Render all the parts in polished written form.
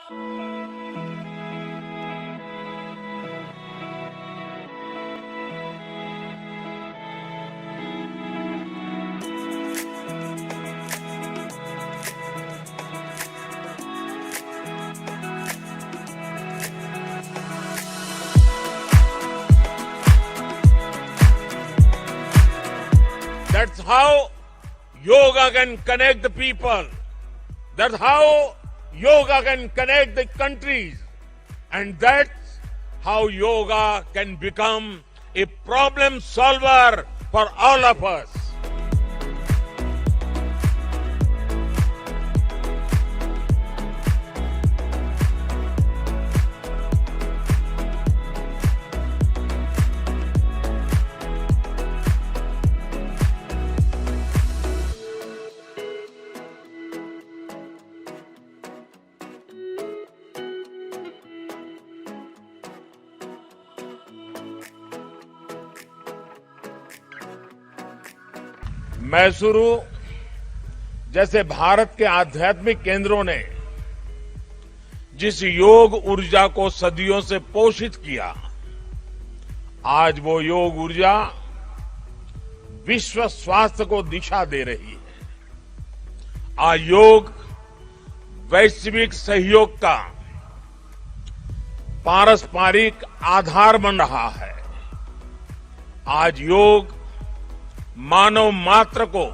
That's how yoga can connect the people. That's how yoga can connect the countries. And that's how yoga can become a problem solver for all of us. Mysuru जैसे भारत के आध्यात्मिक केंद्रों ने जिस योग ऊर्जा को सदियों से पोषित किया, आज वो योग ऊर्जा विश्व स्वास्थ्य को दिशा दे रही है। आज योग वैश्विक सहयोग का पारस्परिक आधार बन रहा है। आज योग मानव मात्र को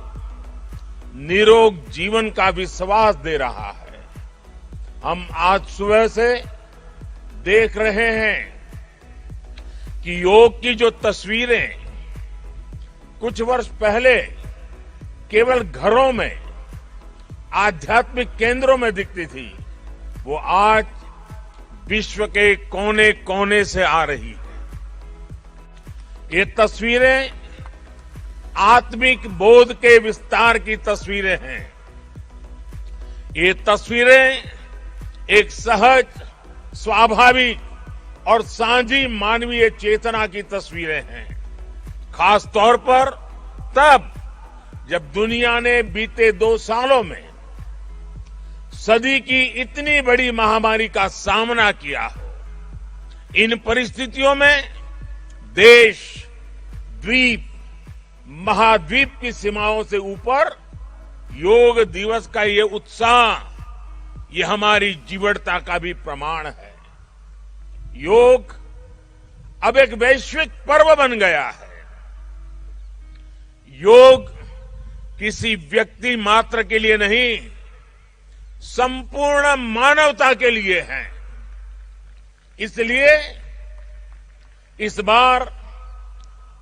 निरोग जीवन का विश्वास दे रहा है। हम आज सुबह से देख रहे हैं कि योग की जो तस्वीरें कुछ वर्ष पहले केवल घरों में, आध्यात्मिक केंद्रों में दिखती थी, वो आज विश्व के कोने कोने से आ रही है। ये तस्वीरें आत्मिक बोध के विस्तार की तस्वीरें हैं। ये तस्वीरें एक सहज, स्वाभाविक और साझी मानवीय चेतना की तस्वीरें हैं। खास तौर पर तब जब दुनिया ने बीते 2 सालों में सदी की इतनी बड़ी महामारी का सामना किया हो। इन परिस्थितियों में देश, द्वीप, महाद्वीप की सीमाओं से ऊपर योग दिवस का ये उत्साह, ये हमारी जीवटता का भी प्रमाण है। योग अब एक वैश्विक पर्व बन गया है। योग किसी व्यक्ति मात्र के लिए नहीं, संपूर्ण मानवता के लिए है। इसलिए इस बार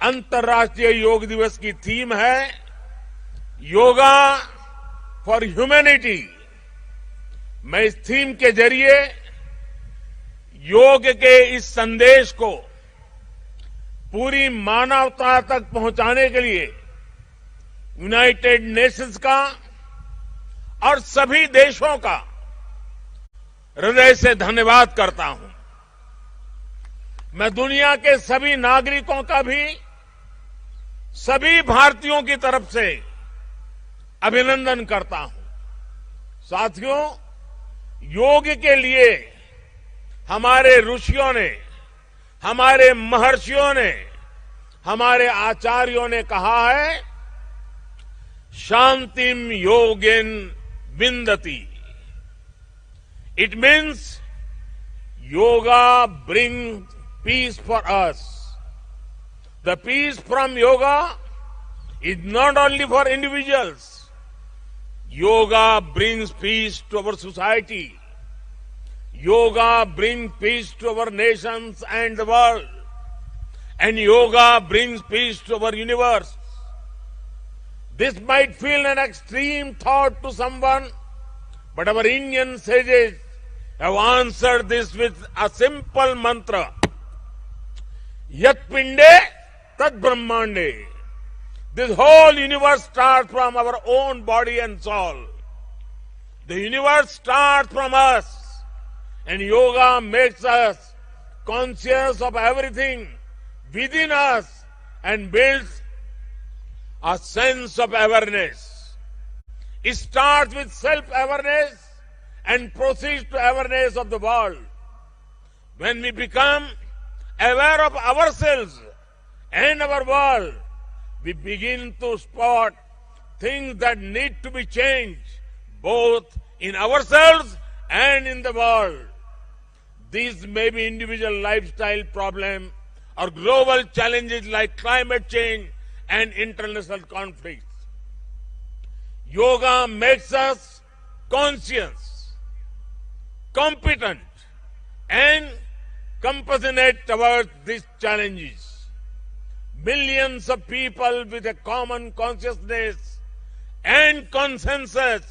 अंतर्राष्ट्रीय योग दिवस की थीम है योगा फॉर ह्यूमैनिटी। मैं इस थीम के जरिए योग के इस संदेश को पूरी मानवता तक पहुंचाने के लिए यूनाइटेड नेशंस का और सभी देशों का हृदय से धन्यवाद करता हूं। मैं दुनिया के सभी नागरिकों का भी, सभी भारतीयों की तरफ से अभिनंदन करता हूं। साथियों, योग के लिए हमारे ऋषियों ने, हमारे महर्षियों ने, हमारे आचार्यों ने कहा है, शांतिम योगेन विंदति। It means yoga brings peace for us. The peace from yoga is not only for individuals. Yoga brings peace to our society. Yoga brings peace to our nations and the world. And yoga brings peace to our universe. This might feel an extreme thought to someone, but our Indian sages have answered this with a simple mantra. Yat pinde tad brahmande. This whole universe starts from our own body and soul. The universe starts from us, and yoga makes us conscious of everything within us and builds a sense of awareness. It starts with self-awareness and proceeds to awareness of the world. When we become aware of ourselves and our world, we begin to spot things that need to be changed, both in ourselves and in the world. These may be individual lifestyle problems or global challenges like climate change and international conflicts. Yoga makes us conscious, competent, and compassionate towards these challenges. Millions of people with a common consciousness and consensus,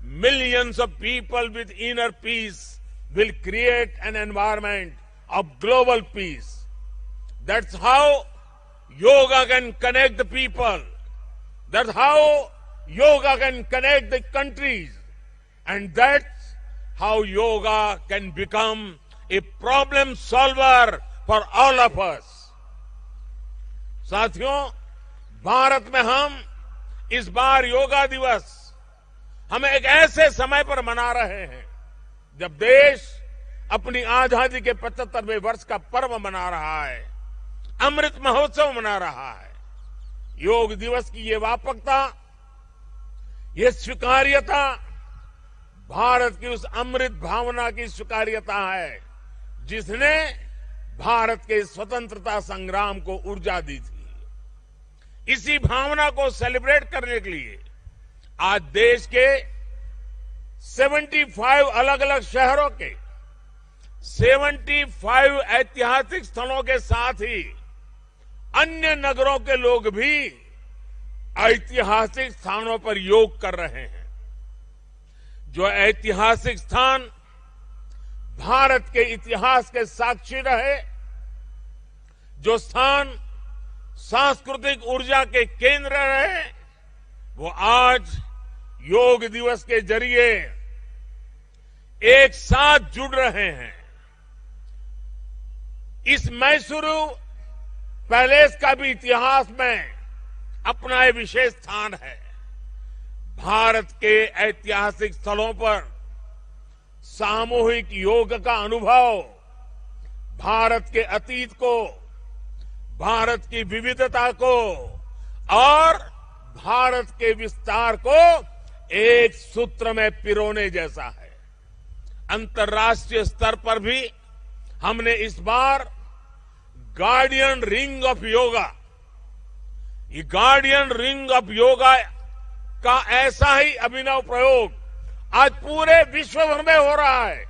millions of people with inner peace will create an environment of global peace. That's how yoga can connect the people. That's how yoga can connect the countries. And that's how yoga can become a problem solver for all of us. साथियों, भारत में हम इस बार योगा दिवस हम एक ऐसे समय पर मना रहे हैं जब देश अपनी आजादी के 75वें वर्ष का पर्व मना रहा है, अमृत महोत्सव मना रहा है। योग दिवस की ये व्यापकता, ये स्वीकार्यता भारत की उस अमृत भावना की स्वीकार्यता है जिसने भारत के स्वतंत्रता संग्राम को ऊर्जा दी थी। इसी भावना को सेलिब्रेट करने के लिए आज देश के 75 अलग अलग शहरों के 75 ऐतिहासिक स्थलों के साथ ही अन्य नगरों के लोग भी ऐतिहासिक स्थानों पर योग कर रहे हैं। जो ऐतिहासिक स्थान भारत के इतिहास के साक्षी रहे, जो स्थान सांस्कृतिक ऊर्जा के केंद्र रहे, वो आज योग दिवस के जरिए एक साथ जुड़ रहे हैं। इस मैसूरू पैलेस का भी इतिहास में अपना एक विशेष स्थान है। भारत के ऐतिहासिक स्थलों पर सामूहिक योग का अनुभव भारत के अतीत को, भारत की विविधता को और भारत के विस्तार को एक सूत्र में पिरोने जैसा है। अंतर्राष्ट्रीय स्तर पर भी हमने इस बार गार्डियन रिंग ऑफ योगा, ये गार्डियन रिंग ऑफ योगा का ऐसा ही अभिनव प्रयोग आज पूरे विश्व भर में हो रहा है।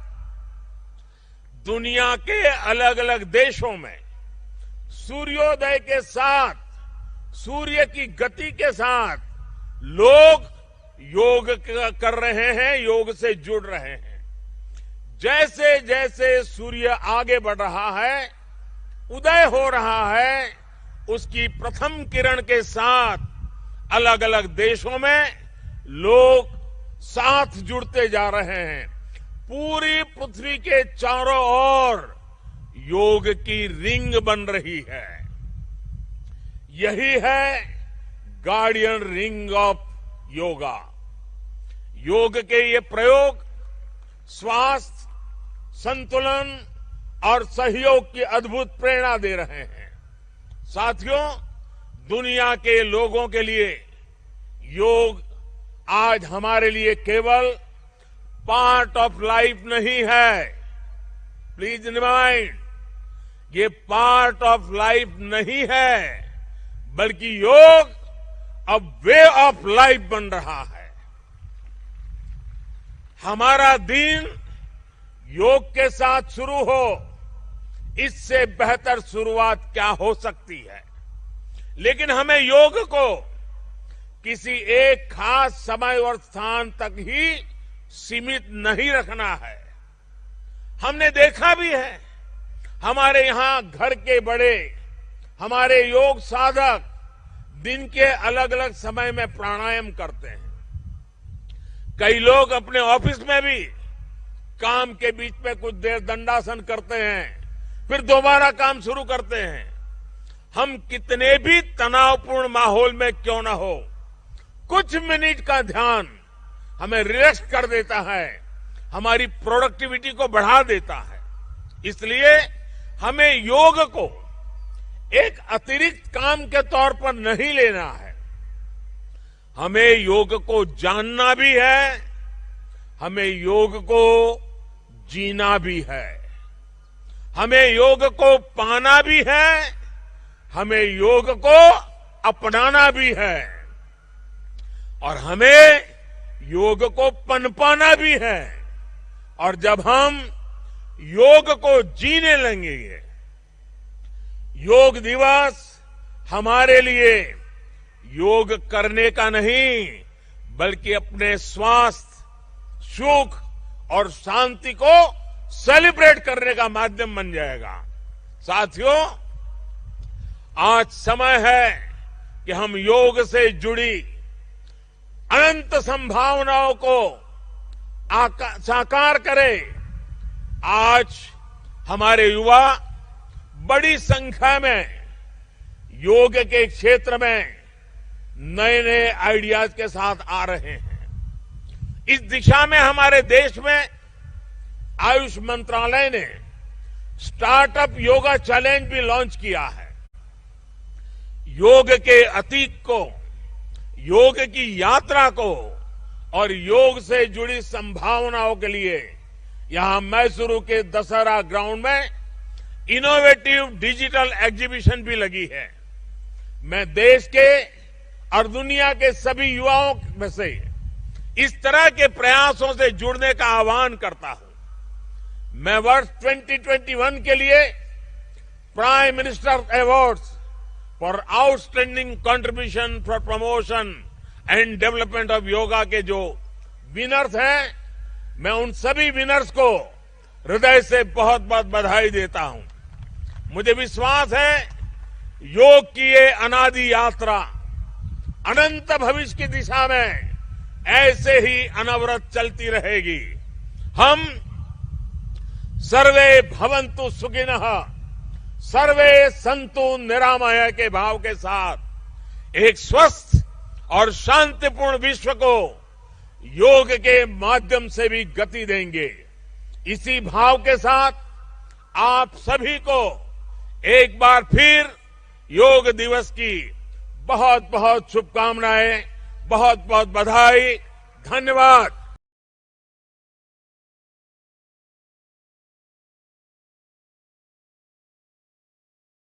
दुनिया के अलग अलग देशों में सूर्योदय के साथ, सूर्य की गति के साथ लोग योग कर रहे हैं, योग से जुड़ रहे हैं। जैसे जैसे सूर्य आगे बढ़ रहा है, उदय हो रहा है, उसकी प्रथम किरण के साथ अलग अलग देशों में लोग साथ जुड़ते जा रहे हैं। पूरी पृथ्वी के चारों ओर योग की रिंग बन रही है। यही है गार्डियन रिंग ऑफ योगा। योग के ये प्रयोग स्वास्थ्य, संतुलन और सहयोग की अद्भुत प्रेरणा दे रहे हैं। साथियों, दुनिया के लोगों के लिए योग आज हमारे लिए केवल पार्ट ऑफ लाइफ नहीं है। प्लीज रिमाइंड, ये पार्ट ऑफ लाइफ नहीं है, बल्कि योग अब वे ऑफ लाइफ बन रहा है। हमारा दिन योग के साथ शुरू हो, इससे बेहतर शुरुआत क्या हो सकती है। लेकिन हमें योग को किसी एक खास समय और स्थान तक ही सीमित नहीं रखना है। हमने देखा भी है, हमारे यहां घर के बड़े, हमारे योग साधक दिन के अलग अलग समय में प्राणायाम करते हैं। कई लोग अपने ऑफिस में भी काम के बीच में कुछ देर दंडासन करते हैं, फिर दोबारा काम शुरू करते हैं। हम कितने भी तनावपूर्ण माहौल में क्यों न हो, कुछ मिनट का ध्यान हमें रिलैक्स कर देता है, हमारी प्रोडक्टिविटी को बढ़ा देता है। इसलिए हमें योग को एक अतिरिक्त काम के तौर पर नहीं लेना है। हमें योग को जानना भी है, हमें योग को जीना भी है, हमें योग को पाना भी है, हमें योग को अपनाना भी है और हमें योग को पनपाना भी है। और जब हम योग को जीने लगेंगे, योग दिवस हमारे लिए योग करने का नहीं बल्कि अपने स्वास्थ्य, सुख और शांति को सेलिब्रेट करने का माध्यम बन जाएगा। साथियों, आज समय है कि हम योग से जुड़ी अनंत संभावनाओं को साकार करें। आज हमारे युवा बड़ी संख्या में योग के क्षेत्र में नए नए आइडियाज के साथ आ रहे हैं। इस दिशा में हमारे देश में आयुष मंत्रालय ने स्टार्टअप योगा चैलेंज भी लॉन्च किया है। योग के अतीत को, योग की यात्रा को और योग से जुड़ी संभावनाओं के लिए यहां मैसूरू के दशहरा ग्राउंड में इनोवेटिव डिजिटल एग्जीबिशन भी लगी है। मैं देश के और दुनिया के सभी युवाओं में से इस तरह के प्रयासों से जुड़ने का आह्वान करता हूं। मैं वर्ष 2021 के लिए prime minister awards for outstanding contribution for promotion and development of yoga के जो विनर्स हैं, मैं उन सभी विनर्स को हृदय से बहुत बहुत बधाई देता हूं। मुझे विश्वास है योग की ये अनादि यात्रा अनंत भविष्य की दिशा में ऐसे ही अनवरत चलती रहेगी। हम सर्वे भवन्तु सुखिनः, सर्वे सन्तु निरामय के भाव के साथ एक स्वस्थ और शांतिपूर्ण विश्व को योग के माध्यम से भी गति देंगे। इसी भाव के साथ आप सभी को एक बार फिर योग दिवस की बहुत बहुत शुभकामनाएं, बहुत बहुत बधाई, धन्यवाद।